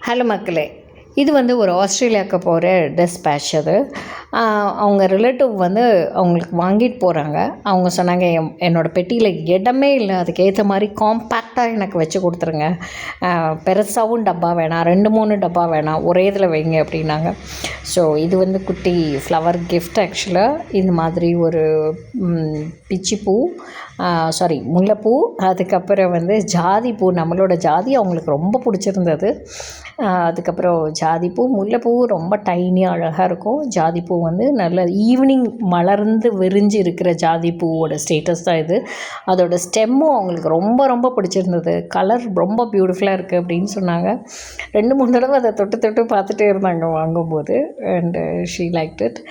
Hello மக்களே, இது வந்து ஒரு ஆஸ்திரேலியாவுக்கு போகிற டெஸ்பேட்ச் அது. அவங்க ரிலேட்டிவ் வந்து அவங்களுக்கு வாங்கிட்டு போகிறாங்க. அவங்க சொன்னாங்க, என்னோடய பெட்டியில் இடமே இல்லை, அதுக்கேற்ற மாதிரி காம்பேக்டாக எனக்கு வச்சு கொடுத்துருங்க, பெருசாகவும் டப்பா வேணாம், 2-3 டப்பா வேணாம், ஒரே இதில் வைங்க அப்படின்னாங்க. ஸோ இது வந்து குட்டி ஃப்ளவர் கிஃப்ட். ஆக்சுவலாக இந்த மாதிரி ஒரு பிச்சிப்பூ, முல்லைப்பூ, அதுக்கப்புறம் வந்து ஜாதிப்பூ. நம்மளோட ஜாதி அவங்களுக்கு ரொம்ப பிடிச்சிருந்தது. அதுக்கப்புறம் ஜாதிப்பூ, முல்லைப்பூ ரொம்ப டைனியாக அழகாக இருக்கும். ஜாதிப்பூ வந்து நல்ல ஈவினிங் மலர்ந்து விரிஞ்சு இருக்கிற ஜாதிப்பூவோட ஸ்டேட்டஸ் தான் இது. அதோட ஸ்டெம்மும் அவங்களுக்கு ரொம்ப ரொம்ப பிடிச்சிருந்தது. கலர் ரொம்ப பியூட்டிஃபுல்லாக இருக்குது அப்படின்னு சொன்னாங்க. 2-3 தடவை அதை தொட்டு தொட்டு பார்த்துட்டே இருந்தாங்க வாங்கும்போது. And she liked it.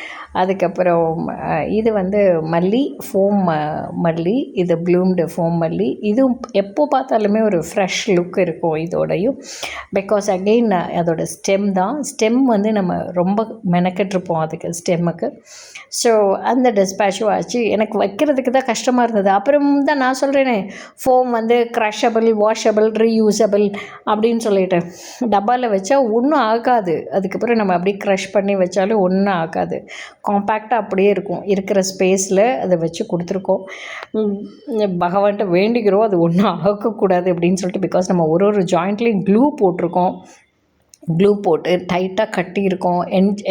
அதுக்கப்புறம் இது வந்து மல்லி, ஃபோம் மல்லி. இது ப்ளூம்டு ஃபோம் மல்லி. இதுவும் எப்போ பார்த்தாலுமே ஒரு ஃப்ரெஷ் லுக் இருக்கும் இதோடையும். பிகாஸ் அகெயின் அதோட ஸ்டெம் தான். ஸ்டெம் வந்து நம்ம ரொம்ப மெனக்கெட்டிருப்போம் அதுக்கு ஸ்டெம்முக்கு. ஸோ அந்த டிஸ்பேட்சும் ஆச்சு. எனக்கு வைக்கிறதுக்கு தான் கஷ்டமாக இருந்தது. அப்புறம் தான் நான் சொல்கிறேனே, ஃபோம் வந்து க்ரஷபிள், வாஷபிள், ரீயூசபிள் அப்படின்னு சொல்லிட்டு டப்பாவில் வச்சா ஒன்றும் ஆகாது. அதுக்கப்புறம் நம்ம அப்படியே க்ரஷ் பண்ணி வச்சாலும் ஒன்றும் ஆகாது. காம்பேக்டாக அப்படியே இருக்கும். இருக்கிற ஸ்பேஸில் அதை வச்சு கொடுத்துருக்கோம். பகவான்கிட்ட வேண்டிக்கிறோம் அது ஒன்றும் ஆகக்கூடாது அப்படின்னு சொல்லிட்டு. பிகாஸ் நம்ம ஒரு ஜாயிண்ட்லேயும் க்ளூ போட்டிருக்கோம். க்ளூ போட்டு டைட்டாக கட்டியிருக்கோம்.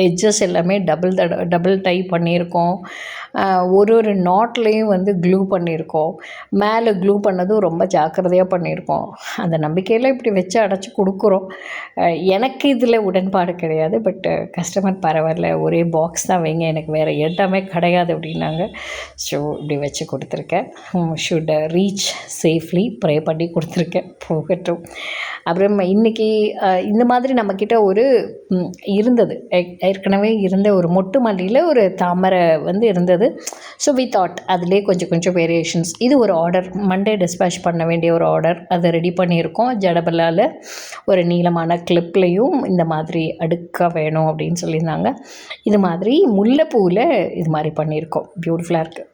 எட்ஜஸ் எல்லாமே டபுள் டை பண்ணியிருக்கோம். ஒரு நாட்லேயும் வந்து க்ளூ பண்ணியிருக்கோம். மேலே க்ளூ பண்ணதும் ரொம்ப ஜாக்கிரதையாக பண்ணியிருக்கோம். அந்த நம்பிக்கையில் இப்படி வச்சு அடைச்சி கொடுக்குறோம். எனக்கு இதில் உடன்பாடு கிடையாது. பட் கஸ்டமர் பரவாயில்ல, ஒரே பாக்ஸ் தான் வைங்க, எனக்கு வேறு இடமே கிடையாது அப்படின்னாங்க. ஸோ இப்படி வச்சு கொடுத்துருக்கேன். ஷுட் ரீச் சேஃப்லி ப்ரே பண்ணி கொடுத்துருக்கேன், போகட்டும். அப்புறம் இன்றைக்கி இந்த மாதிரி நம்மக்கிட்ட ஒரு இருந்தது, ஏற்கனவே இருந்த ஒரு மொட்டு மல்லியில் ஒரு தாமரை வந்து இருந்தது. ஸோ வி தாட் அதிலே கொஞ்சம் வேரியேஷன்ஸ். இது ஒரு ஆர்டர், மண்டே டிஸ்பேச் பண்ண வேண்டிய ஒரு ஆர்டர். அதை ரெடி பண்ணியிருக்கோம். ஜடபல்லால் ஒரு நீளமான கிளிப்லேயும் இந்த மாதிரி அடுக்காக வேணும் அப்படின்னு சொல்லியிருந்தாங்க. இது மாதிரி முல்லைப்பூவில் இது மாதிரி பண்ணியிருக்கோம். பியூட்டிஃபுல்லாக இருக்குது.